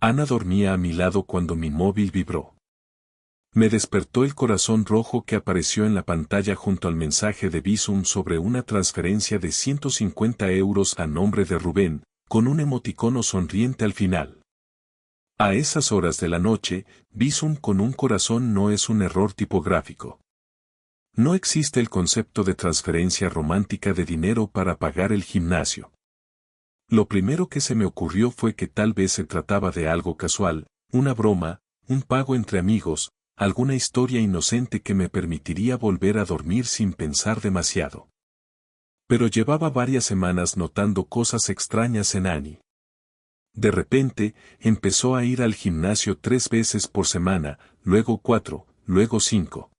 Ana dormía a mi lado cuando mi móvil vibró. Me despertó el corazón rojo que apareció en la pantalla junto al mensaje de Bizum sobre una transferencia de 150 euros a nombre de Rubén, con un emoticono sonriente al final. A esas horas de la noche, Bizum con un corazón no es un error tipográfico. No existe el concepto de transferencia romántica de dinero para pagar el gimnasio. Lo primero que se me ocurrió fue que tal vez se trataba de algo casual, una broma, un pago entre amigos, alguna historia inocente que me permitiría volver a dormir sin pensar demasiado. Pero llevaba varias semanas notando cosas extrañas en Annie. De repente, empezó a ir al gimnasio 3 veces por semana, luego 4, luego 5.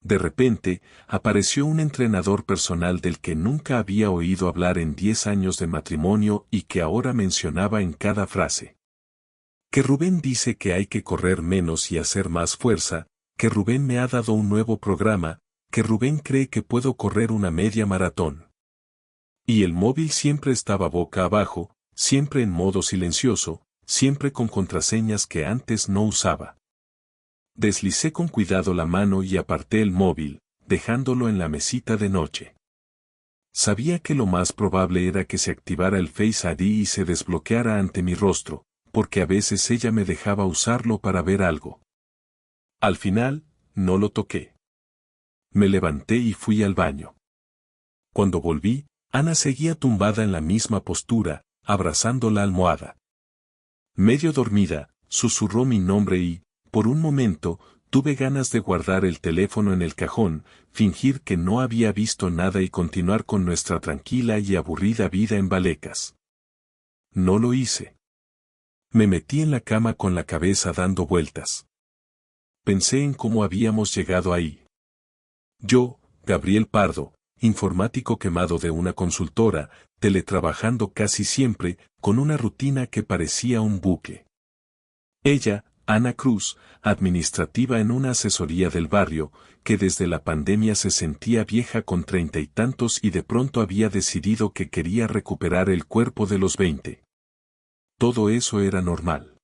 De repente, apareció un entrenador personal del que nunca había oído hablar en 10 años de matrimonio y que ahora mencionaba en cada frase. Que Rubén dice que hay que correr menos y hacer más fuerza, que Rubén me ha dado un nuevo programa, que Rubén cree que puedo correr una media maratón. Y el móvil siempre estaba boca abajo, siempre en modo silencioso, siempre con contraseñas que antes no usaba. Deslicé con cuidado la mano y aparté el móvil, dejándolo en la mesita de noche. Sabía que lo más probable era que se activara el Face ID y se desbloqueara ante mi rostro, porque a veces ella me dejaba usarlo para ver algo. Al final, no lo toqué. Me levanté y fui al baño. Cuando volví, Ana seguía tumbada en la misma postura, abrazando la almohada. Medio dormida, susurró mi nombre y, por un momento, tuve ganas de guardar el teléfono en el cajón, fingir que no había visto nada y continuar con nuestra tranquila y aburrida vida en Vallecas. No lo hice. Me metí en la cama con la cabeza dando vueltas. Pensé en cómo habíamos llegado ahí. Yo, Gabriel Pardo, informático quemado de una consultora, teletrabajando casi siempre, con una rutina que parecía un bucle. Ella, Ana Cruz, administrativa en una asesoría del barrio, que desde la pandemia se sentía vieja con 30 y tantos y de pronto había decidido que quería recuperar el cuerpo de los 20. Todo eso era normal.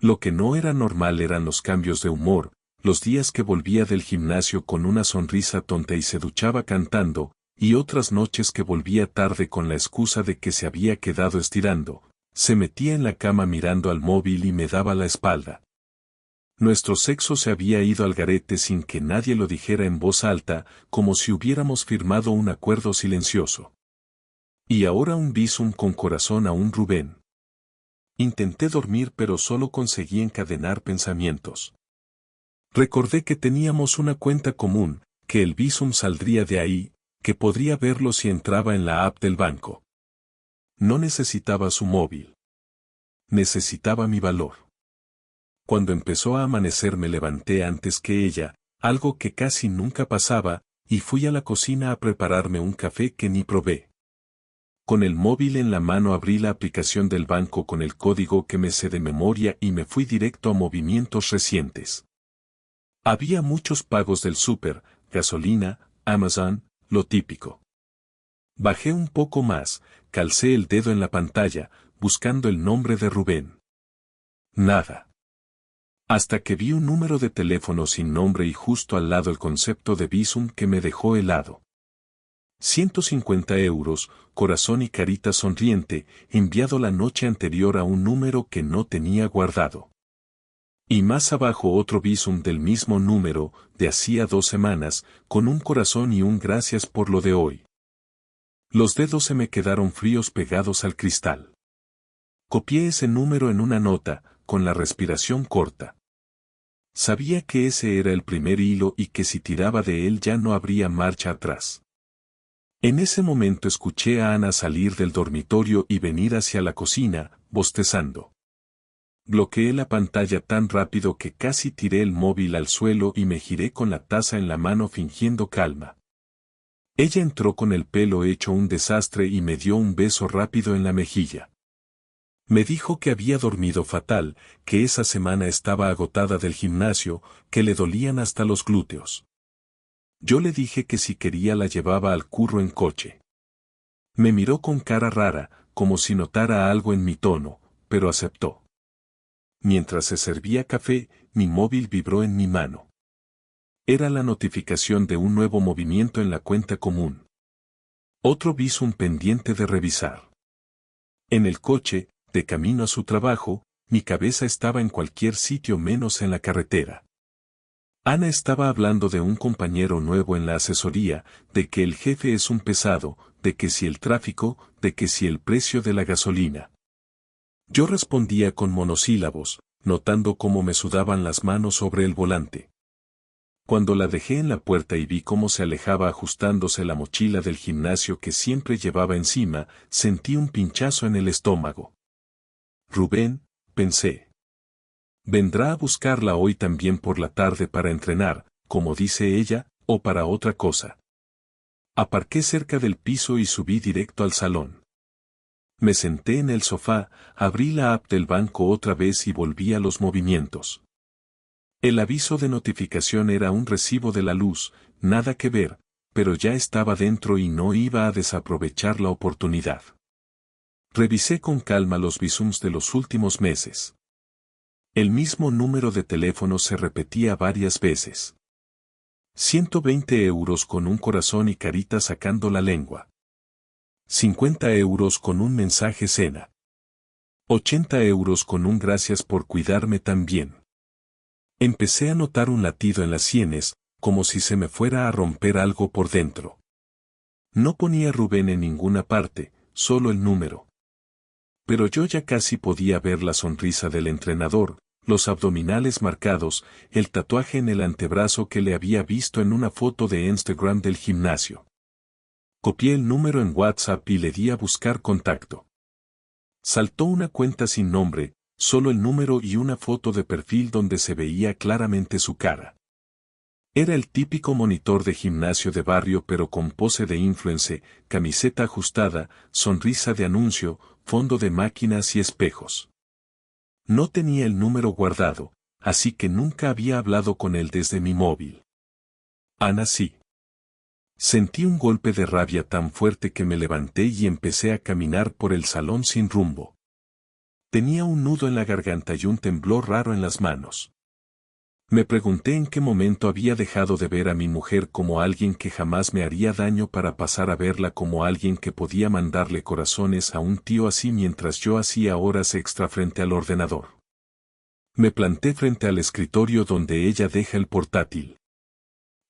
Lo que no era normal eran los cambios de humor, los días que volvía del gimnasio con una sonrisa tonta y se duchaba cantando, y otras noches que volvía tarde con la excusa de que se había quedado estirando. Se metía en la cama mirando al móvil y me daba la espalda. Nuestro sexo se había ido al garete sin que nadie lo dijera en voz alta, como si hubiéramos firmado un acuerdo silencioso. Y ahora un Bizum con corazón a un Rubén. Intenté dormir pero solo conseguí encadenar pensamientos. Recordé que teníamos una cuenta común, que el Bizum saldría de ahí, que podría verlo si entraba en la app del banco. No necesitaba su móvil. Necesitaba mi valor. Cuando empezó a amanecer me levanté antes que ella, algo que casi nunca pasaba, y fui a la cocina a prepararme un café que ni probé. Con el móvil en la mano abrí la aplicación del banco con el código que me sé de memoria y me fui directo a movimientos recientes. Había muchos pagos del súper, gasolina, Amazon, lo típico. Bajé un poco más, calcé el dedo en la pantalla, buscando el nombre de Rubén. Nada. Hasta que vi un número de teléfono sin nombre y justo al lado el concepto de Bizum que me dejó helado. 150 euros, corazón y carita sonriente, enviado la noche anterior a un número que no tenía guardado. Y más abajo otro Bizum del mismo número, de hacía 2 semanas, con un corazón y un gracias por lo de hoy. Los dedos se me quedaron fríos pegados al cristal. Copié ese número en una nota, con la respiración corta. Sabía que ese era el primer hilo y que si tiraba de él ya no habría marcha atrás. En ese momento escuché a Ana salir del dormitorio y venir hacia la cocina, bostezando. Bloqueé la pantalla tan rápido que casi tiré el móvil al suelo y me giré con la taza en la mano fingiendo calma. Ella entró con el pelo hecho un desastre y me dio un beso rápido en la mejilla. Me dijo que había dormido fatal, que esa semana estaba agotada del gimnasio, que le dolían hasta los glúteos. Yo le dije que si quería la llevaba al curro en coche. Me miró con cara rara, como si notara algo en mi tono, pero aceptó. Mientras se servía café, mi móvil vibró en mi mano. Era la notificación de un nuevo movimiento en la cuenta común. Otro Bizum pendiente de revisar. En el coche, de camino a su trabajo, mi cabeza estaba en cualquier sitio menos en la carretera. Ana estaba hablando de un compañero nuevo en la asesoría, de que el jefe es un pesado, de que si el tráfico, de que si el precio de la gasolina. Yo respondía con monosílabos, notando cómo me sudaban las manos sobre el volante. Cuando la dejé en la puerta y vi cómo se alejaba ajustándose la mochila del gimnasio que siempre llevaba encima, sentí un pinchazo en el estómago. Rubén, pensé. Vendrá a buscarla hoy también por la tarde para entrenar, como dice ella, o para otra cosa. Aparqué cerca del piso y subí directo al salón. Me senté en el sofá, abrí la app del banco otra vez y volví a los movimientos. El aviso de notificación era un recibo de la luz, nada que ver, pero ya estaba dentro y no iba a desaprovechar la oportunidad. Revisé con calma los Bizums de los últimos meses. El mismo número de teléfono se repetía varias veces. 120 euros con un corazón y carita sacando la lengua. 50 euros con un mensaje cena. 80 euros con un gracias por cuidarme tan bien. Empecé a notar un latido en las sienes, como si se me fuera a romper algo por dentro. No ponía Rubén en ninguna parte, solo el número. Pero yo ya casi podía ver la sonrisa del entrenador, los abdominales marcados, el tatuaje en el antebrazo que le había visto en una foto de Instagram del gimnasio. Copié el número en WhatsApp y le di a buscar contacto. Saltó una cuenta sin nombre, solo el número y una foto de perfil donde se veía claramente su cara. Era el típico monitor de gimnasio de barrio pero con pose de influencer, camiseta ajustada, sonrisa de anuncio, fondo de máquinas y espejos. No tenía el número guardado, así que nunca había hablado con él desde mi móvil. Ana sí. Sentí un golpe de rabia tan fuerte que me levanté y empecé a caminar por el salón sin rumbo. Tenía un nudo en la garganta y un temblor raro en las manos. Me pregunté en qué momento había dejado de ver a mi mujer como alguien que jamás me haría daño para pasar a verla como alguien que podía mandarle corazones a un tío así mientras yo hacía horas extra frente al ordenador. Me planté frente al escritorio donde ella deja el portátil.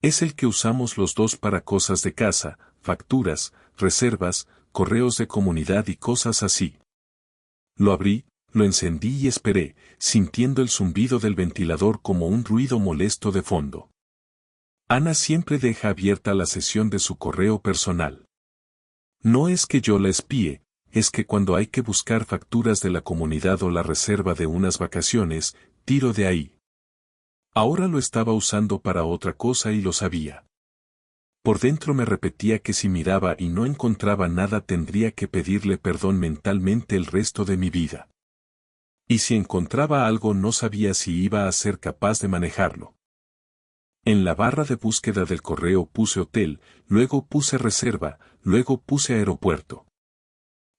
Es el que usamos los dos para cosas de casa, facturas, reservas, correos de comunidad y cosas así. Lo abrí, lo encendí y esperé, sintiendo el zumbido del ventilador como un ruido molesto de fondo. Ana siempre deja abierta la sesión de su correo personal. No es que yo la espíe, es que cuando hay que buscar facturas de la comunidad o la reserva de unas vacaciones, tiro de ahí. Ahora lo estaba usando para otra cosa y lo sabía. Por dentro me repetía que si miraba y no encontraba nada tendría que pedirle perdón mentalmente el resto de mi vida. Y si encontraba algo no sabía si iba a ser capaz de manejarlo. En la barra de búsqueda del correo puse hotel, luego puse reserva, luego puse aeropuerto.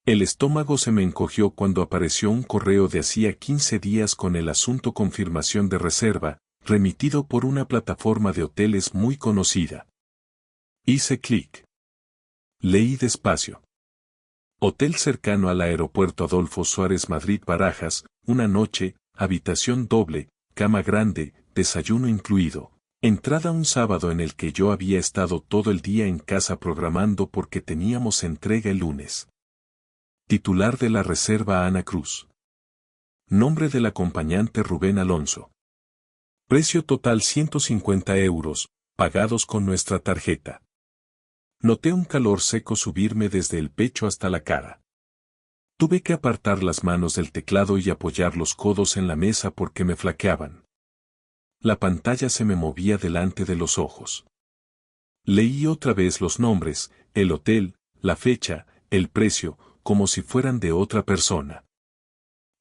El estómago se me encogió cuando apareció un correo de hacía 15 días con el asunto confirmación de reserva, remitido por una plataforma de hoteles muy conocida. Hice clic. Leí despacio. Hotel cercano al aeropuerto Adolfo Suárez Madrid-Barajas, una noche, habitación doble, cama grande, desayuno incluido. Entrada un sábado en el que yo había estado todo el día en casa programando porque teníamos entrega el lunes. Titular de la reserva Ana Cruz. Nombre del acompañante Rubén Alonso. Precio total 150 euros, pagados con nuestra tarjeta. Noté un calor seco subirme desde el pecho hasta la cara. Tuve que apartar las manos del teclado y apoyar los codos en la mesa porque me flaqueaban. La pantalla se me movía delante de los ojos. Leí otra vez los nombres, el hotel, la fecha, el precio, como si fueran de otra persona.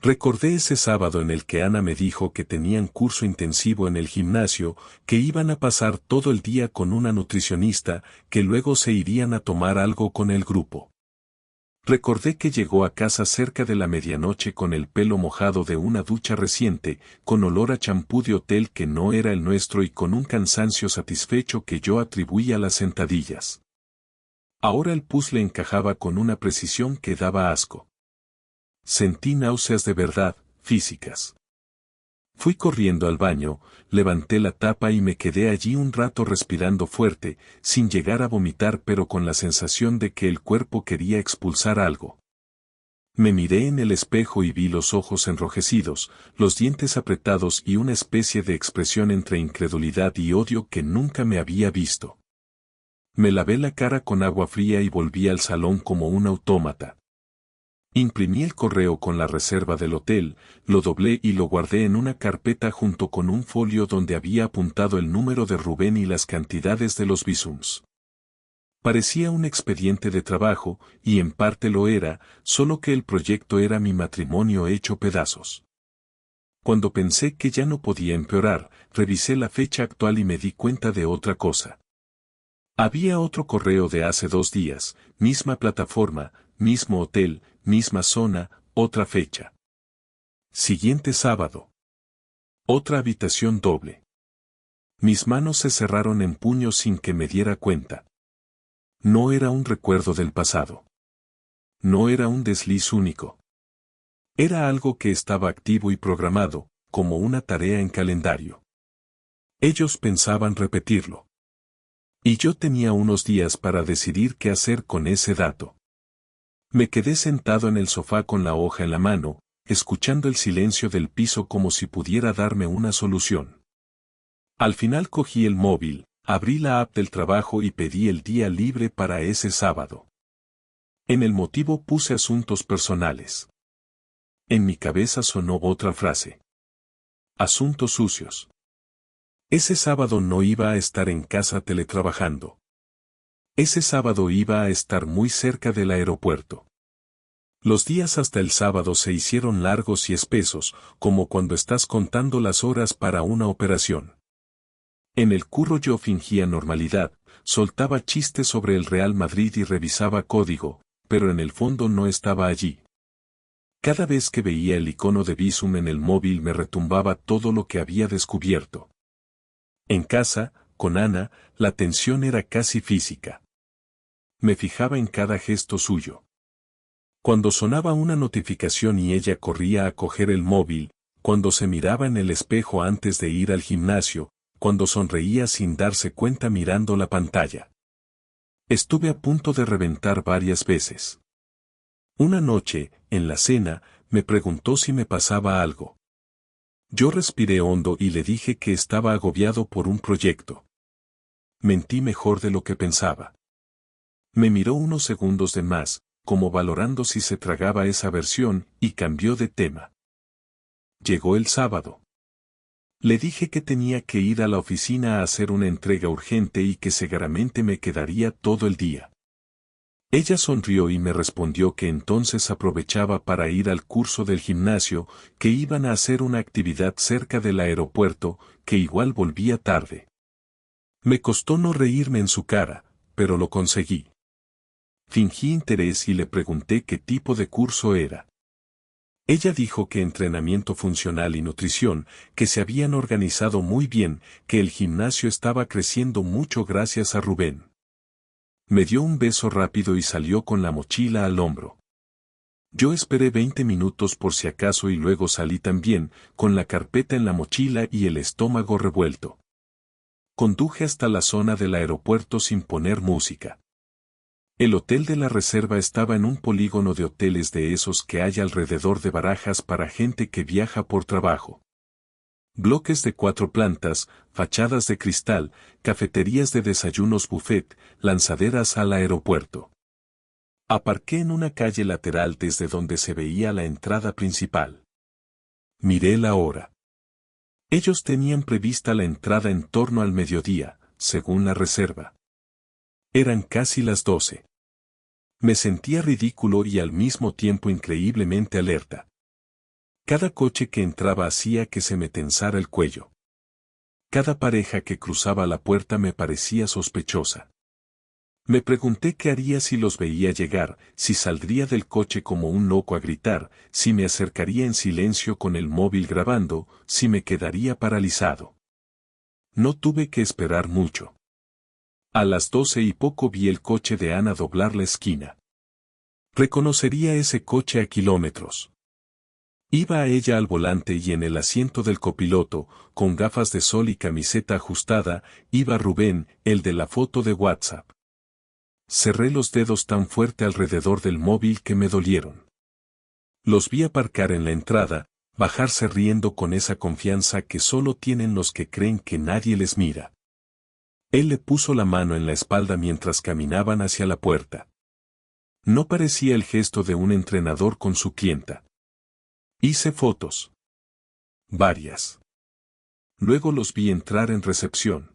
Recordé ese sábado en el que Ana me dijo que tenían curso intensivo en el gimnasio, que iban a pasar todo el día con una nutricionista, que luego se irían a tomar algo con el grupo. Recordé que llegó a casa cerca de la medianoche con el pelo mojado de una ducha reciente, con olor a champú de hotel que no era el nuestro y con un cansancio satisfecho que yo atribuía a las sentadillas. Ahora el puzzle encajaba con una precisión que daba asco. Sentí náuseas de verdad, físicas. Fui corriendo al baño, levanté la tapa y me quedé allí un rato respirando fuerte, sin llegar a vomitar pero con la sensación de que el cuerpo quería expulsar algo. Me miré en el espejo y vi los ojos enrojecidos, los dientes apretados y una especie de expresión entre incredulidad y odio que nunca me había visto. Me lavé la cara con agua fría y volví al salón como un autómata. Imprimí el correo con la reserva del hotel, lo doblé y lo guardé en una carpeta junto con un folio donde había apuntado el número de Rubén y las cantidades de los visums. Parecía un expediente de trabajo, y en parte lo era, solo que el proyecto era mi matrimonio hecho pedazos. Cuando pensé que ya no podía empeorar, revisé la fecha actual y me di cuenta de otra cosa. Había otro correo de hace 2 días, misma plataforma, mismo hotel, misma zona, otra fecha. Siguiente sábado. Otra habitación doble. Mis manos se cerraron en puños sin que me diera cuenta. No era un recuerdo del pasado. No era un desliz único. Era algo que estaba activo y programado, como una tarea en calendario. Ellos pensaban repetirlo. Y yo tenía unos días para decidir qué hacer con ese dato. Me quedé sentado en el sofá con la hoja en la mano, escuchando el silencio del piso como si pudiera darme una solución. Al final cogí el móvil, abrí la app del trabajo y pedí el día libre para ese sábado. En el motivo puse asuntos personales. En mi cabeza sonó otra frase. Asuntos sucios. Ese sábado no iba a estar en casa teletrabajando. Ese sábado iba a estar muy cerca del aeropuerto. Los días hasta el sábado se hicieron largos y espesos, como cuando estás contando las horas para una operación. En el curro yo fingía normalidad, soltaba chistes sobre el Real Madrid y revisaba código, pero en el fondo no estaba allí. Cada vez que veía el icono de Visum en el móvil me retumbaba todo lo que había descubierto. En casa, con Ana, la tensión era casi física. Me fijaba en cada gesto suyo. Cuando sonaba una notificación y ella corría a coger el móvil, cuando se miraba en el espejo antes de ir al gimnasio, cuando sonreía sin darse cuenta mirando la pantalla. Estuve a punto de reventar varias veces. Una noche, en la cena, me preguntó si me pasaba algo. Yo respiré hondo y le dije que estaba agobiado por un proyecto. Mentí mejor de lo que pensaba. Me miró unos segundos de más, como valorando si se tragaba esa versión, y cambió de tema. Llegó el sábado. Le dije que tenía que ir a la oficina a hacer una entrega urgente y que seguramente me quedaría todo el día. Ella sonrió y me respondió que entonces aprovechaba para ir al curso del gimnasio, que iban a hacer una actividad cerca del aeropuerto, que igual volvía tarde. Me costó no reírme en su cara, pero lo conseguí. Fingí interés y le pregunté qué tipo de curso era. Ella dijo que entrenamiento funcional y nutrición, que se habían organizado muy bien, que el gimnasio estaba creciendo mucho gracias a Rubén. Me dio un beso rápido y salió con la mochila al hombro. Yo esperé 20 minutos por si acaso y luego salí también, con la carpeta en la mochila y el estómago revuelto. Conduje hasta la zona del aeropuerto sin poner música. El hotel de la reserva estaba en un polígono de hoteles de esos que hay alrededor de Barajas para gente que viaja por trabajo. Bloques de 4 plantas, fachadas de cristal, cafeterías de desayunos buffet, lanzaderas al aeropuerto. Aparqué en una calle lateral desde donde se veía la entrada principal. Miré la hora. Ellos tenían prevista la entrada en torno al mediodía, según la reserva. Eran casi las 12. Me sentía ridículo y al mismo tiempo increíblemente alerta. Cada coche que entraba hacía que se me tensara el cuello. Cada pareja que cruzaba la puerta me parecía sospechosa. Me pregunté qué haría si los veía llegar, si saldría del coche como un loco a gritar, si me acercaría en silencio con el móvil grabando, si me quedaría paralizado. No tuve que esperar mucho. A las 12 y poco vi el coche de Ana doblar la esquina. Reconocería ese coche a kilómetros. Iba ella al volante y en el asiento del copiloto, con gafas de sol y camiseta ajustada, iba Rubén, el de la foto de WhatsApp. Cerré los dedos tan fuerte alrededor del móvil que me dolieron. Los vi aparcar en la entrada, bajarse riendo con esa confianza que solo tienen los que creen que nadie les mira. Él le puso la mano en la espalda mientras caminaban hacia la puerta. No parecía el gesto de un entrenador con su clienta. Hice fotos. Varias. Luego los vi entrar en recepción.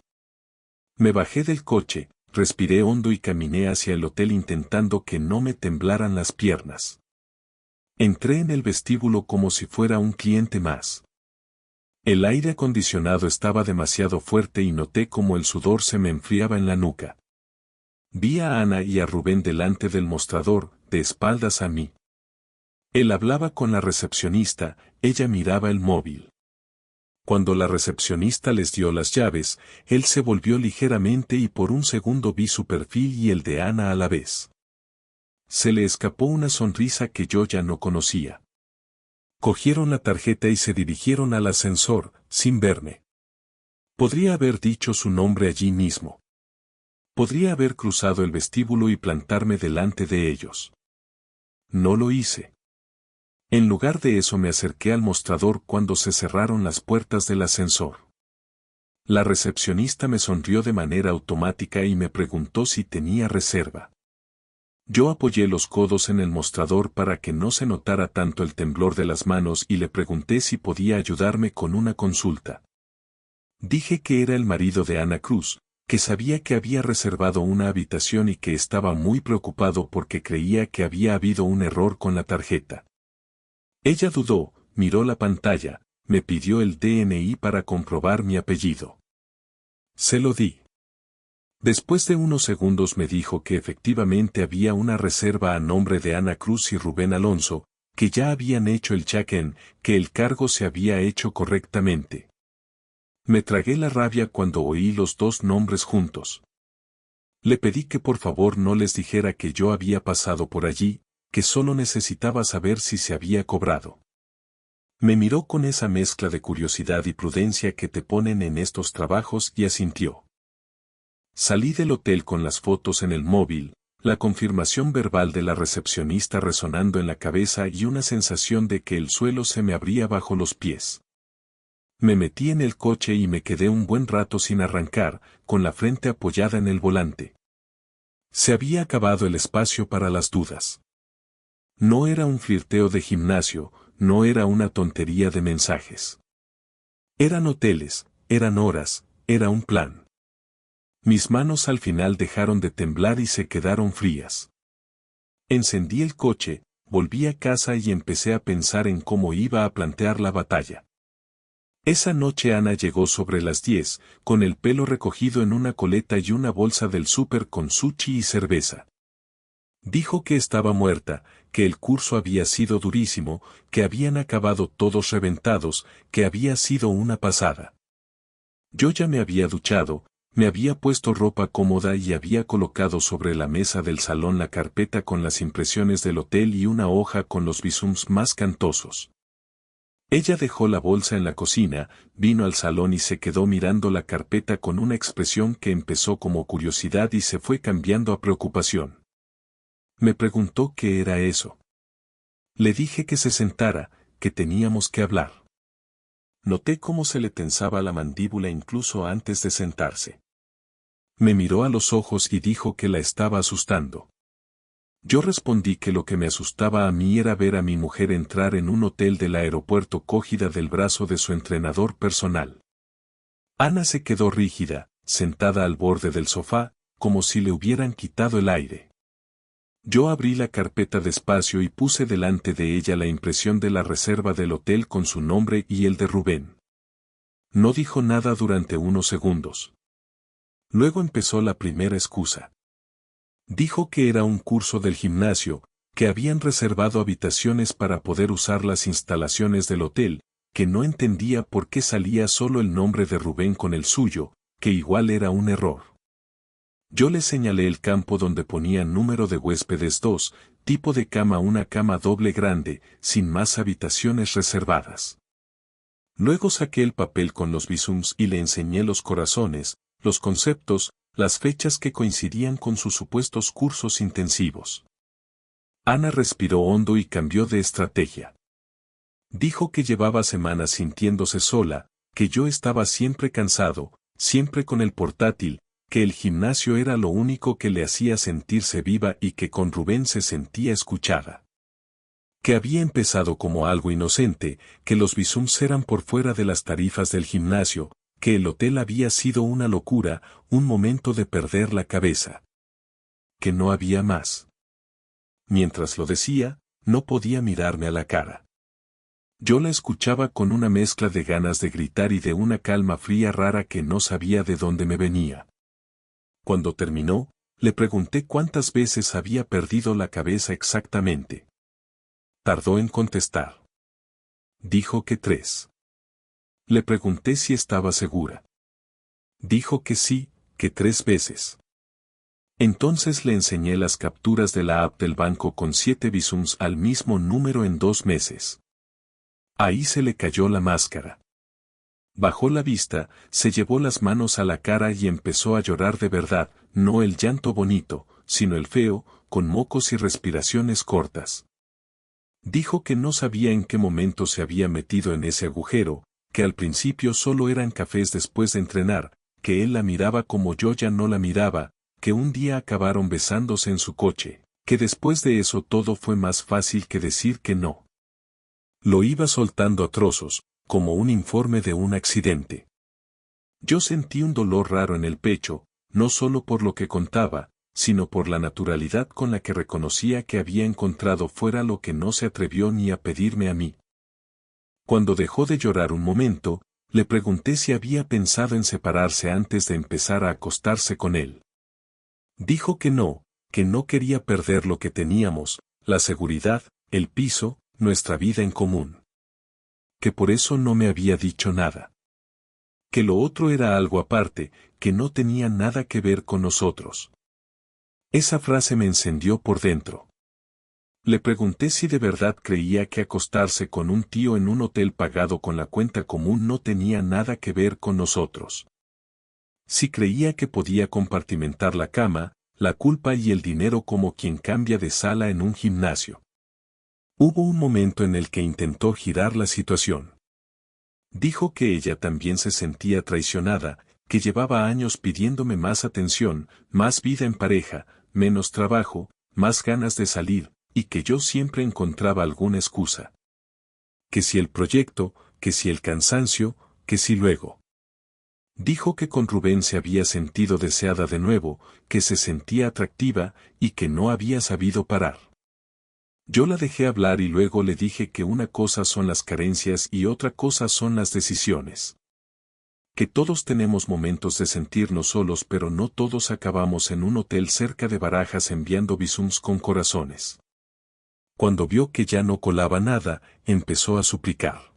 Me bajé del coche, respiré hondo y caminé hacia el hotel intentando que no me temblaran las piernas. Entré en el vestíbulo como si fuera un cliente más. El aire acondicionado estaba demasiado fuerte y noté como el sudor se me enfriaba en la nuca. Vi a Ana y a Rubén delante del mostrador, de espaldas a mí. Él hablaba con la recepcionista, ella miraba el móvil. Cuando la recepcionista les dio las llaves, él se volvió ligeramente y por un segundo vi su perfil y el de Ana a la vez. Se le escapó una sonrisa que yo ya no conocía. Cogieron la tarjeta y se dirigieron al ascensor, sin verme. Podría haber dicho su nombre allí mismo. Podría haber cruzado el vestíbulo y plantarme delante de ellos. No lo hice. En lugar de eso me acerqué al mostrador cuando se cerraron las puertas del ascensor. La recepcionista me sonrió de manera automática y me preguntó si tenía reserva. Yo apoyé los codos en el mostrador para que no se notara tanto el temblor de las manos y le pregunté si podía ayudarme con una consulta. Dije que era el marido de Ana Cruz, que sabía que había reservado una habitación y que estaba muy preocupado porque creía que había habido un error con la tarjeta. Ella dudó, miró la pantalla, me pidió el DNI para comprobar mi apellido. Se lo di. Después de unos segundos me dijo que efectivamente había una reserva a nombre de Ana Cruz y Rubén Alonso, que ya habían hecho el check-in, que el cargo se había hecho correctamente. Me tragué la rabia cuando oí los dos nombres juntos. Le pedí que por favor no les dijera que yo había pasado por allí, que solo necesitaba saber si se había cobrado. Me miró con esa mezcla de curiosidad y prudencia que te ponen en estos trabajos y asintió. Salí del hotel con las fotos en el móvil, la confirmación verbal de la recepcionista resonando en la cabeza y una sensación de que el suelo se me abría bajo los pies. Me metí en el coche y me quedé un buen rato sin arrancar, con la frente apoyada en el volante. Se había acabado el espacio para las dudas. No era un flirteo de gimnasio, no era una tontería de mensajes. Eran hoteles, eran horas, era un plan. Mis manos al final dejaron de temblar y se quedaron frías. Encendí el coche, volví a casa y empecé a pensar en cómo iba a plantear la batalla. Esa noche Ana llegó sobre las 10, con el pelo recogido en una coleta y una bolsa del súper con sushi y cerveza. Dijo que estaba muerta, que el curso había sido durísimo, que habían acabado todos reventados, que había sido una pasada. Yo ya me había duchado, me había puesto ropa cómoda y había colocado sobre la mesa del salón la carpeta con las impresiones del hotel y una hoja con los visums más cantosos. Ella dejó la bolsa en la cocina, vino al salón y se quedó mirando la carpeta con una expresión que empezó como curiosidad y se fue cambiando a preocupación. Me preguntó qué era eso. Le dije que se sentara, que teníamos que hablar. Noté cómo se le tensaba la mandíbula incluso antes de sentarse. Me miró a los ojos y dijo que la estaba asustando. Yo respondí que lo que me asustaba a mí era ver a mi mujer entrar en un hotel del aeropuerto cogida del brazo de su entrenador personal. Ana se quedó rígida, sentada al borde del sofá, como si le hubieran quitado el aire. Yo abrí la carpeta despacio y puse delante de ella la impresión de la reserva del hotel con su nombre y el de Rubén. No dijo nada durante unos segundos. Luego empezó la primera excusa. Dijo que era un curso del gimnasio, que habían reservado habitaciones para poder usar las instalaciones del hotel, que no entendía por qué salía solo el nombre de Rubén con el suyo, que igual era un error. Yo le señalé el campo donde ponía número de huéspedes 2, tipo de cama, una cama doble grande, sin más habitaciones reservadas. Luego saqué el papel con los visums y le enseñé los corazones, los conceptos, las fechas que coincidían con sus supuestos cursos intensivos. Ana respiró hondo y cambió de estrategia. Dijo que llevaba semanas sintiéndose sola, que yo estaba siempre cansado, siempre con el portátil, que el gimnasio era lo único que le hacía sentirse viva y que con Rubén se sentía escuchada. Que había empezado como algo inocente, que los visums eran por fuera de las tarifas del gimnasio, que el hotel había sido una locura, un momento de perder la cabeza. Que no había más. Mientras lo decía, no podía mirarme a la cara. Yo la escuchaba con una mezcla de ganas de gritar y de una calma fría rara que no sabía de dónde me venía. Cuando terminó, le pregunté cuántas veces había perdido la cabeza exactamente. Tardó en contestar. Dijo que 3. Le pregunté si estaba segura. Dijo que sí, que 3 veces. Entonces le enseñé las capturas de la app del banco con 7 visums al mismo número en 2 meses. Ahí se le cayó la máscara. Bajó la vista, se llevó las manos a la cara y empezó a llorar de verdad, no el llanto bonito, sino el feo, con mocos y respiraciones cortas. Dijo que no sabía en qué momento se había metido en ese agujero, que al principio solo eran cafés después de entrenar, que él la miraba como yo ya no la miraba, que un día acabaron besándose en su coche, que después de eso todo fue más fácil que decir que no. Lo iba soltando a trozos, como un informe de un accidente. Yo sentí un dolor raro en el pecho, no solo por lo que contaba, sino por la naturalidad con la que reconocía que había encontrado fuera lo que no se atrevió ni a pedirme a mí. Cuando dejó de llorar un momento, le pregunté si había pensado en separarse antes de empezar a acostarse con él. Dijo que no quería perder lo que teníamos, la seguridad, el piso, nuestra vida en común. Que por eso no me había dicho nada. Que lo otro era algo aparte, que no tenía nada que ver con nosotros. Esa frase me encendió por dentro. Le pregunté si de verdad creía que acostarse con un tío en un hotel pagado con la cuenta común no tenía nada que ver con nosotros. Si creía que podía compartimentar la cama, la culpa y el dinero como quien cambia de sala en un gimnasio. Hubo un momento en el que intentó girar la situación. Dijo que ella también se sentía traicionada, que llevaba años pidiéndome más atención, más vida en pareja, menos trabajo, más ganas de salir, y que yo siempre encontraba alguna excusa. Que si el proyecto, que si el cansancio, que si luego. Dijo que con Rubén se había sentido deseada de nuevo, que se sentía atractiva, y que no había sabido parar. Yo la dejé hablar y luego le dije que una cosa son las carencias y otra cosa son las decisiones. Que todos tenemos momentos de sentirnos solos, pero no todos acabamos en un hotel cerca de Barajas enviando visums con corazones. Cuando vio que ya no colaba nada, empezó a suplicar.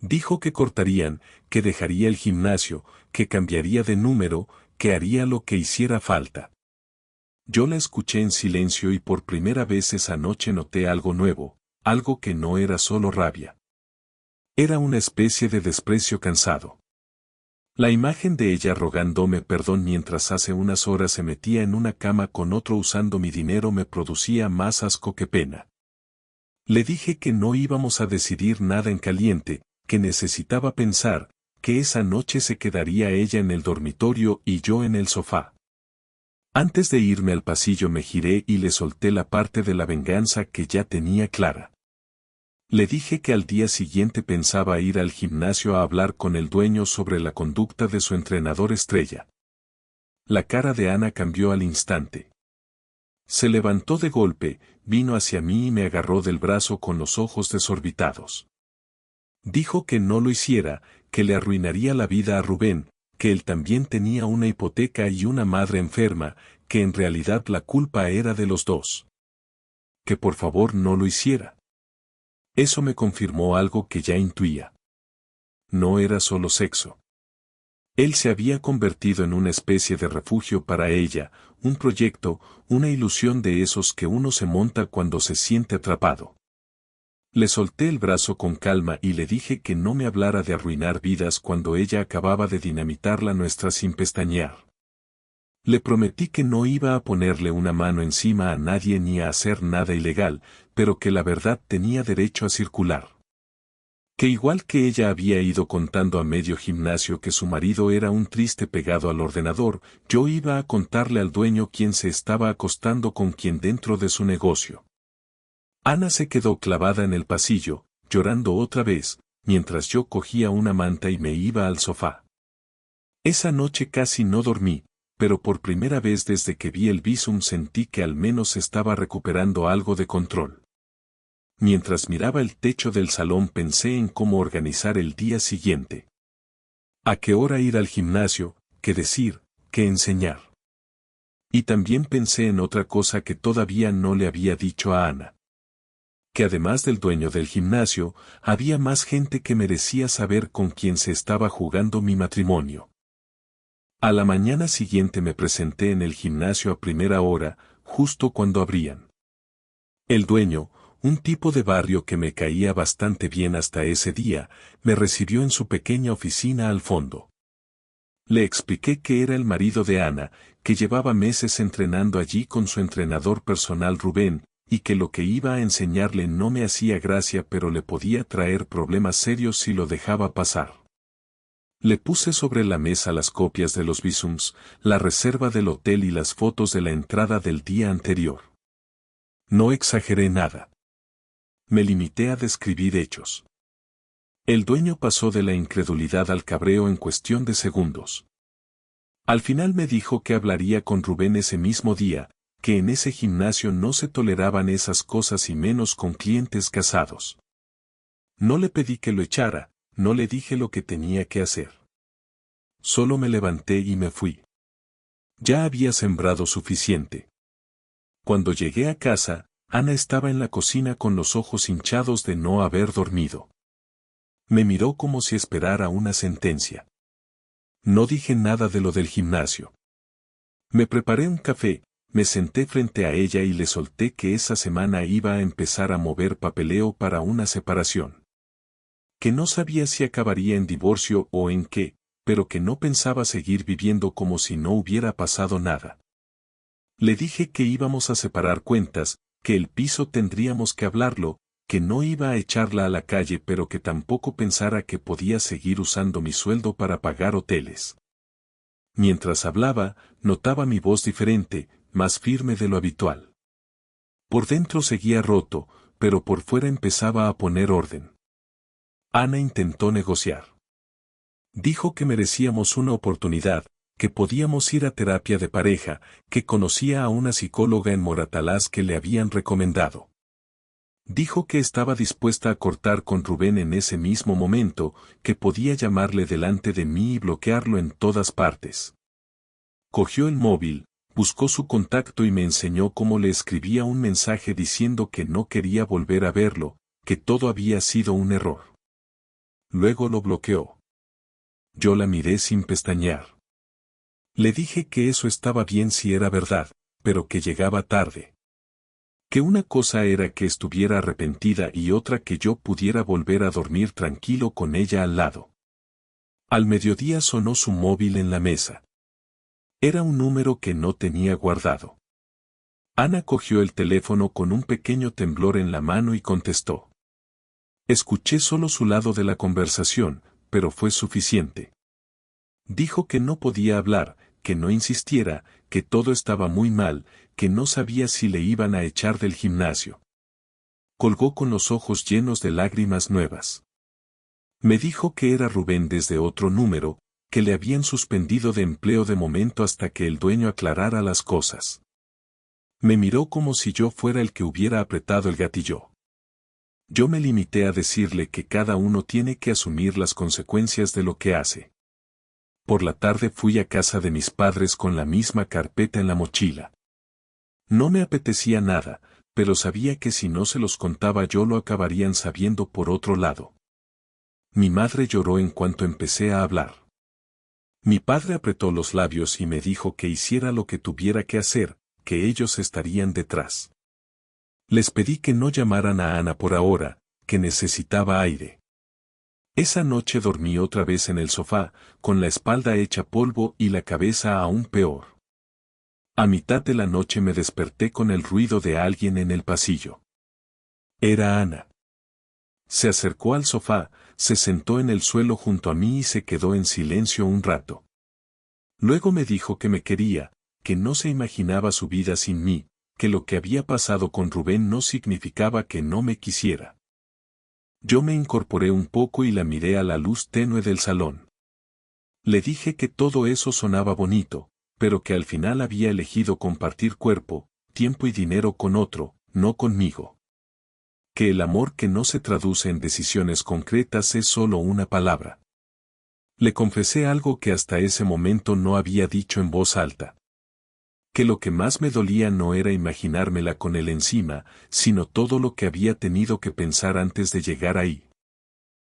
Dijo que cortarían, que dejaría el gimnasio, que cambiaría de número, que haría lo que hiciera falta. Yo la escuché en silencio y por primera vez esa noche noté algo nuevo, algo que no era solo rabia. Era una especie de desprecio cansado. La imagen de ella rogándome perdón mientras hace unas horas se metía en una cama con otro usando mi dinero me producía más asco que pena. Le dije que no íbamos a decidir nada en caliente, que necesitaba pensar, que esa noche se quedaría ella en el dormitorio y yo en el sofá. Antes de irme al pasillo me giré y le solté la parte de la venganza que ya tenía clara. Le dije que al día siguiente pensaba ir al gimnasio a hablar con el dueño sobre la conducta de su entrenador estrella. La cara de Ana cambió al instante. Se levantó de golpe, vino hacia mí y me agarró del brazo con los ojos desorbitados. Dijo que no lo hiciera, que le arruinaría la vida a Rubén, que él también tenía una hipoteca y una madre enferma, que en realidad la culpa era de los dos. Que por favor no lo hiciera. Eso me confirmó algo que ya intuía. No era solo sexo. Él se había convertido en una especie de refugio para ella, un proyecto, una ilusión de esos que uno se monta cuando se siente atrapado. Le solté el brazo con calma y le dije que no me hablara de arruinar vidas cuando ella acababa de dinamitar la nuestra sin pestañear. Le prometí que no iba a ponerle una mano encima a nadie ni a hacer nada ilegal, pero que la verdad tenía derecho a circular. Que igual que ella había ido contando a medio gimnasio que su marido era un triste pegado al ordenador, yo iba a contarle al dueño quién se estaba acostando con quién dentro de su negocio. Ana se quedó clavada en el pasillo, llorando otra vez, mientras yo cogía una manta y me iba al sofá. Esa noche casi no dormí, pero por primera vez desde que vi el Bizum sentí que al menos estaba recuperando algo de control. Mientras miraba el techo del salón pensé en cómo organizar el día siguiente. A qué hora ir al gimnasio, qué decir, qué enseñar. Y también pensé en otra cosa que todavía no le había dicho a Ana. Que además del dueño del gimnasio, había más gente que merecía saber con quién se estaba jugando mi matrimonio. A la mañana siguiente me presenté en el gimnasio a primera hora, justo cuando abrían. El dueño, un tipo de barrio que me caía bastante bien hasta ese día, me recibió en su pequeña oficina al fondo. Le expliqué que era el marido de Ana, que llevaba meses entrenando allí con su entrenador personal Rubén, y que lo que iba a enseñarle no me hacía gracia pero le podía traer problemas serios si lo dejaba pasar. Le puse sobre la mesa las copias de los visums, la reserva del hotel y las fotos de la entrada del día anterior. No exageré nada. Me limité a describir hechos. El dueño pasó de la incredulidad al cabreo en cuestión de segundos. Al final me dijo que hablaría con Rubén ese mismo día, que en ese gimnasio no se toleraban esas cosas y menos con clientes casados. No le pedí que lo echara, no le dije lo que tenía que hacer. Solo me levanté y me fui. Ya había sembrado suficiente. Cuando llegué a casa, Ana estaba en la cocina con los ojos hinchados de no haber dormido. Me miró como si esperara una sentencia. No dije nada de lo del gimnasio. Me preparé un café, me senté frente a ella y le solté que esa semana iba a empezar a mover papeleo para una separación. Que no sabía si acabaría en divorcio o en qué, pero que no pensaba seguir viviendo como si no hubiera pasado nada. Le dije que íbamos a separar cuentas, que el piso tendríamos que hablarlo, que no iba a echarla a la calle pero que tampoco pensara que podía seguir usando mi sueldo para pagar hoteles. Mientras hablaba, notaba mi voz diferente, más firme de lo habitual. Por dentro seguía roto, pero por fuera empezaba a poner orden. Ana intentó negociar. Dijo que merecíamos una oportunidad, que podíamos ir a terapia de pareja, que conocía a una psicóloga en Moratalaz que le habían recomendado. Dijo que estaba dispuesta a cortar con Rubén en ese mismo momento, que podía llamarle delante de mí y bloquearlo en todas partes. Cogió el móvil, buscó su contacto y me enseñó cómo le escribía un mensaje diciendo que no quería volver a verlo, que todo había sido un error. Luego lo bloqueó. Yo la miré sin pestañear. Le dije que eso estaba bien si era verdad, pero que llegaba tarde. Que una cosa era que estuviera arrepentida y otra que yo pudiera volver a dormir tranquilo con ella al lado. Al mediodía sonó su móvil en la mesa. Era un número que no tenía guardado. Ana cogió el teléfono con un pequeño temblor en la mano y contestó. Escuché solo su lado de la conversación, pero fue suficiente. Dijo que no podía hablar, que no insistiera, que todo estaba muy mal, que no sabía si le iban a echar del gimnasio. Colgó con los ojos llenos de lágrimas nuevas. Me dijo que era Rubén desde otro número, que le habían suspendido de empleo de momento hasta que el dueño aclarara las cosas. Me miró como si yo fuera el que hubiera apretado el gatillo. Yo me limité a decirle que cada uno tiene que asumir las consecuencias de lo que hace. Por la tarde fui a casa de mis padres con la misma carpeta en la mochila. No me apetecía nada, pero sabía que si no se los contaba yo lo acabarían sabiendo por otro lado. Mi madre lloró en cuanto empecé a hablar. Mi padre apretó los labios y me dijo que hiciera lo que tuviera que hacer, que ellos estarían detrás. Les pedí que no llamaran a Ana por ahora, que necesitaba aire. Esa noche dormí otra vez en el sofá, con la espalda hecha polvo y la cabeza aún peor. A mitad de la noche me desperté con el ruido de alguien en el pasillo. Era Ana. Se acercó al sofá, se sentó en el suelo junto a mí y se quedó en silencio un rato. Luego me dijo que me quería, que no se imaginaba su vida sin mí, que lo que había pasado con Rubén no significaba que no me quisiera. Yo me incorporé un poco y la miré a la luz tenue del salón. Le dije que todo eso sonaba bonito, pero que al final había elegido compartir cuerpo, tiempo y dinero con otro, no conmigo. Que el amor que no se traduce en decisiones concretas es solo una palabra. Le confesé algo que hasta ese momento no había dicho en voz alta. Que lo que más me dolía no era imaginármela con él encima, sino todo lo que había tenido que pensar antes de llegar ahí.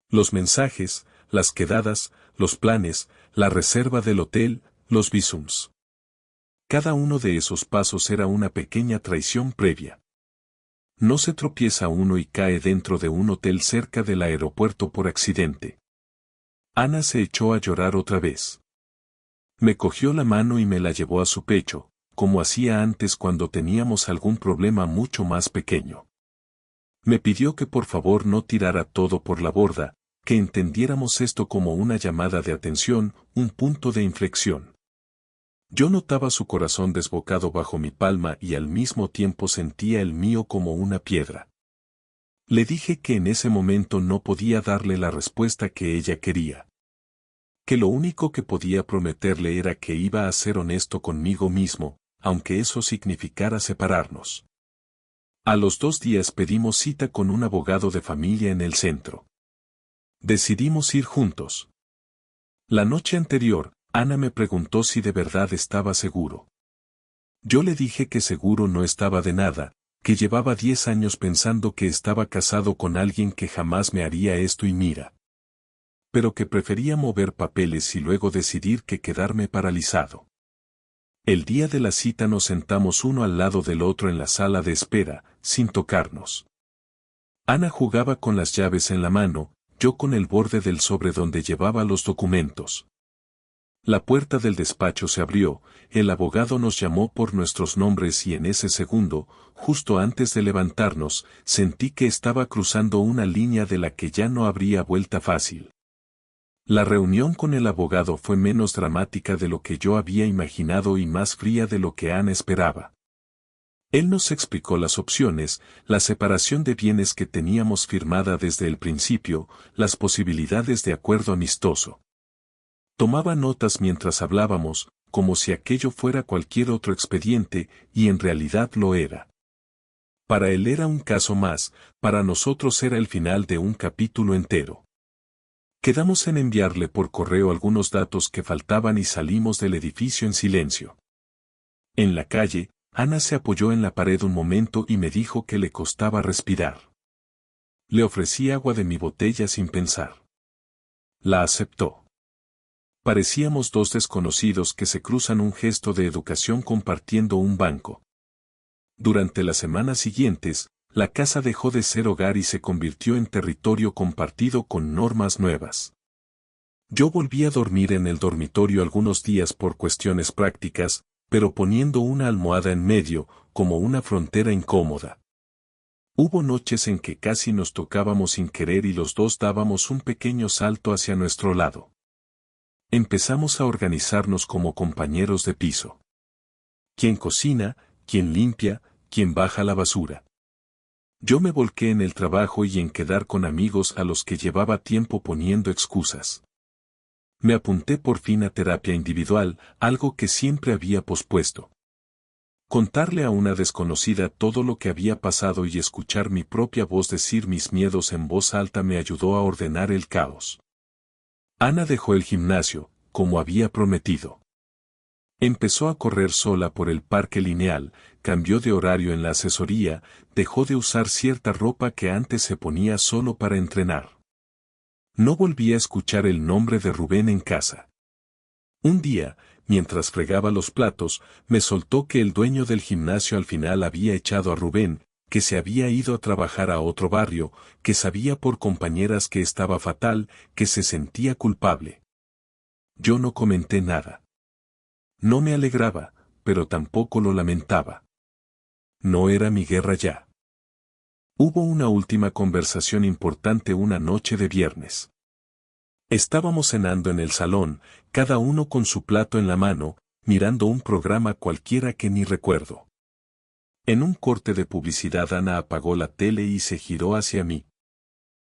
Los mensajes, las quedadas, los planes, la reserva del hotel, los visums. Cada uno de esos pasos era una pequeña traición previa. No se tropieza uno y cae dentro de un hotel cerca del aeropuerto por accidente. Ana se echó a llorar otra vez. Me cogió la mano y me la llevó a su pecho, como hacía antes cuando teníamos algún problema mucho más pequeño. Me pidió que por favor no tirara todo por la borda, que entendiéramos esto como una llamada de atención, un punto de inflexión. Yo notaba su corazón desbocado bajo mi palma y al mismo tiempo sentía el mío como una piedra. Le dije que en ese momento no podía darle la respuesta que ella quería. Que lo único que podía prometerle era que iba a ser honesto conmigo mismo, aunque eso significara separarnos. A los 2 días pedimos cita con un abogado de familia en el centro. Decidimos ir juntos. La noche anterior, Ana me preguntó si de verdad estaba seguro. Yo le dije que seguro no estaba de nada, que llevaba 10 años pensando que estaba casado con alguien que jamás me haría esto y mira. Pero que prefería mover papeles y luego decidir que quedarme paralizado. El día de la cita nos sentamos uno al lado del otro en la sala de espera, sin tocarnos. Ana jugaba con las llaves en la mano, yo con el borde del sobre donde llevaba los documentos. La puerta del despacho se abrió, el abogado nos llamó por nuestros nombres y en ese segundo, justo antes de levantarnos, sentí que estaba cruzando una línea de la que ya no habría vuelta fácil. La reunión con el abogado fue menos dramática de lo que yo había imaginado y más fría de lo que Ana esperaba. Él nos explicó las opciones, la separación de bienes que teníamos firmada desde el principio, las posibilidades de acuerdo amistoso. Tomaba notas mientras hablábamos, como si aquello fuera cualquier otro expediente, y en realidad lo era. Para él era un caso más, para nosotros era el final de un capítulo entero. Quedamos en enviarle por correo algunos datos que faltaban y salimos del edificio en silencio. En la calle, Ana se apoyó en la pared un momento y me dijo que le costaba respirar. Le ofrecí agua de mi botella sin pensar. La aceptó. Parecíamos 2 desconocidos que se cruzan un gesto de educación compartiendo un banco. Durante las semanas siguientes, la casa dejó de ser hogar y se convirtió en territorio compartido con normas nuevas. Yo volví a dormir en el dormitorio algunos días por cuestiones prácticas, pero poniendo una almohada en medio, como una frontera incómoda. Hubo noches en que casi nos tocábamos sin querer y los dos dábamos un pequeño salto hacia nuestro lado. Empezamos a organizarnos como compañeros de piso. ¿Quién cocina? ¿Quién limpia? ¿Quién baja la basura? Yo me volqué en el trabajo y en quedar con amigos a los que llevaba tiempo poniendo excusas. Me apunté por fin a terapia individual, algo que siempre había pospuesto. Contarle a una desconocida todo lo que había pasado y escuchar mi propia voz decir mis miedos en voz alta me ayudó a ordenar el caos. Ana dejó el gimnasio, como había prometido. Empezó a correr sola por el parque lineal, cambió de horario en la asesoría, dejó de usar cierta ropa que antes se ponía solo para entrenar. No volví a escuchar el nombre de Rubén en casa. Un día, mientras fregaba los platos, me soltó que el dueño del gimnasio al final había echado a Rubén, que se había ido a trabajar a otro barrio, que sabía por compañeras que estaba fatal, que se sentía culpable. Yo no comenté nada. No me alegraba, pero tampoco lo lamentaba. No era mi guerra ya. Hubo una última conversación importante una noche de viernes. Estábamos cenando en el salón, cada uno con su plato en la mano, mirando un programa cualquiera que ni recuerdo. En un corte de publicidad Ana apagó la tele y se giró hacia mí.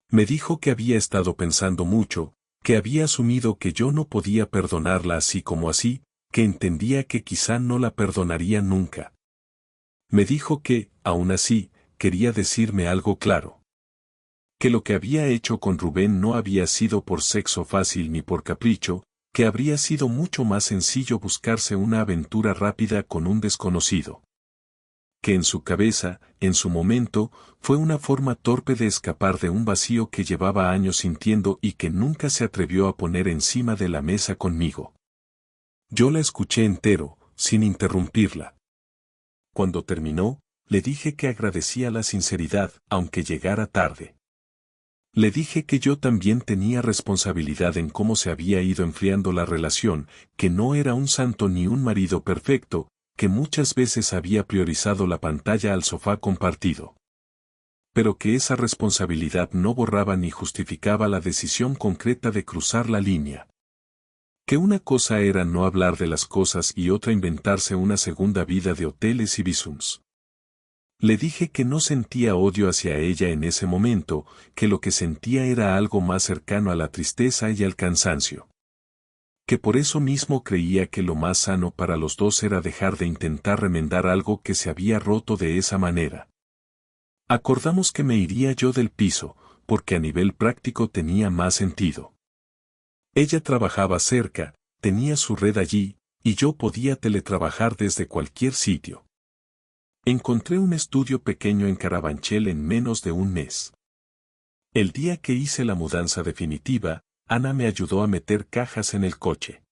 Me dijo que había estado pensando mucho, que había asumido que yo no podía perdonarla así como así, que entendía que quizá no la perdonaría nunca. Me dijo que, aún así, quería decirme algo claro. Que lo que había hecho con Rubén no había sido por sexo fácil ni por capricho, que habría sido mucho más sencillo buscarse una aventura rápida con un desconocido. Que en su cabeza, en su momento, fue una forma torpe de escapar de un vacío que llevaba años sintiendo y que nunca se atrevió a poner encima de la mesa conmigo. Yo la escuché entero, sin interrumpirla. Cuando terminó, le dije que agradecía la sinceridad, aunque llegara tarde. Le dije que yo también tenía responsabilidad en cómo se había ido enfriando la relación, que no era un santo ni un marido perfecto, que muchas veces había priorizado la pantalla al sofá compartido. Pero que esa responsabilidad no borraba ni justificaba la decisión concreta de cruzar la línea. Que una cosa era no hablar de las cosas y otra inventarse una segunda vida de hoteles y visums. Le dije que no sentía odio hacia ella en ese momento, que lo que sentía era algo más cercano a la tristeza y al cansancio. Que por eso mismo creía que lo más sano para los dos era dejar de intentar remendar algo que se había roto de esa manera. Acordamos que me iría yo del piso, porque a nivel práctico tenía más sentido. Ella trabajaba cerca, tenía su red allí, y yo podía teletrabajar desde cualquier sitio. Encontré un estudio pequeño en Carabanchel en menos de un mes. El día que hice la mudanza definitiva, Ana me ayudó a meter cajas en el coche.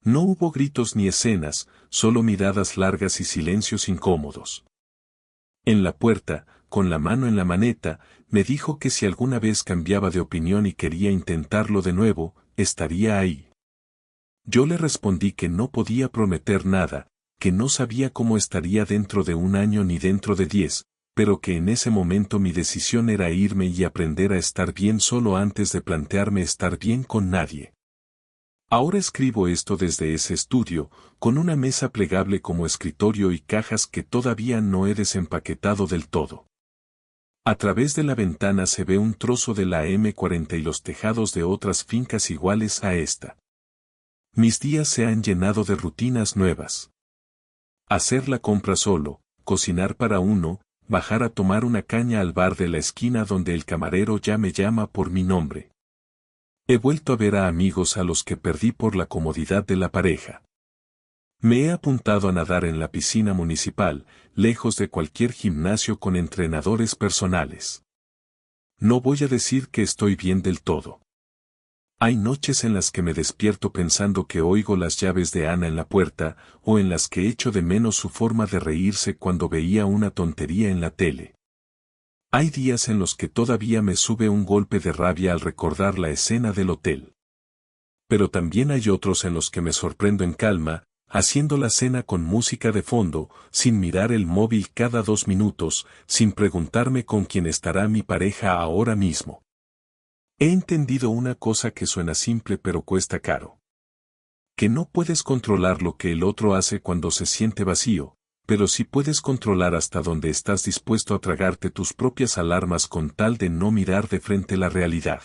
No hubo gritos ni escenas, solo miradas largas y silencios incómodos. En la puerta, con la mano en la maneta, me dijo que si alguna vez cambiaba de opinión y quería intentarlo de nuevo, estaría ahí. Yo le respondí que no podía prometer nada, que no sabía cómo estaría dentro de un año ni dentro de 10, pero que en ese momento mi decisión era irme y aprender a estar bien solo antes de plantearme estar bien con nadie. Ahora escribo esto desde ese estudio, con una mesa plegable como escritorio y cajas que todavía no he desempaquetado del todo. A través de la ventana se ve un trozo de la M40 y los tejados de otras fincas iguales a esta. Mis días se han llenado de rutinas nuevas. Hacer la compra solo, cocinar para uno, bajar a tomar una caña al bar de la esquina donde el camarero ya me llama por mi nombre. He vuelto a ver a amigos a los que perdí por la comodidad de la pareja. Me he apuntado a nadar en la piscina municipal, lejos de cualquier gimnasio con entrenadores personales. No voy a decir que estoy bien del todo. Hay noches en las que me despierto pensando que oigo las llaves de Ana en la puerta, o en las que echo de menos su forma de reírse cuando veía una tontería en la tele. Hay días en los que todavía me sube un golpe de rabia al recordar la escena del hotel. Pero también hay otros en los que me sorprendo en calma, haciendo la cena con música de fondo, sin mirar el móvil cada 2 minutos, sin preguntarme con quién estará mi pareja ahora mismo. He entendido una cosa que suena simple pero cuesta caro. Que no puedes controlar lo que el otro hace cuando se siente vacío, pero sí puedes controlar hasta dónde estás dispuesto a tragarte tus propias alarmas con tal de no mirar de frente la realidad.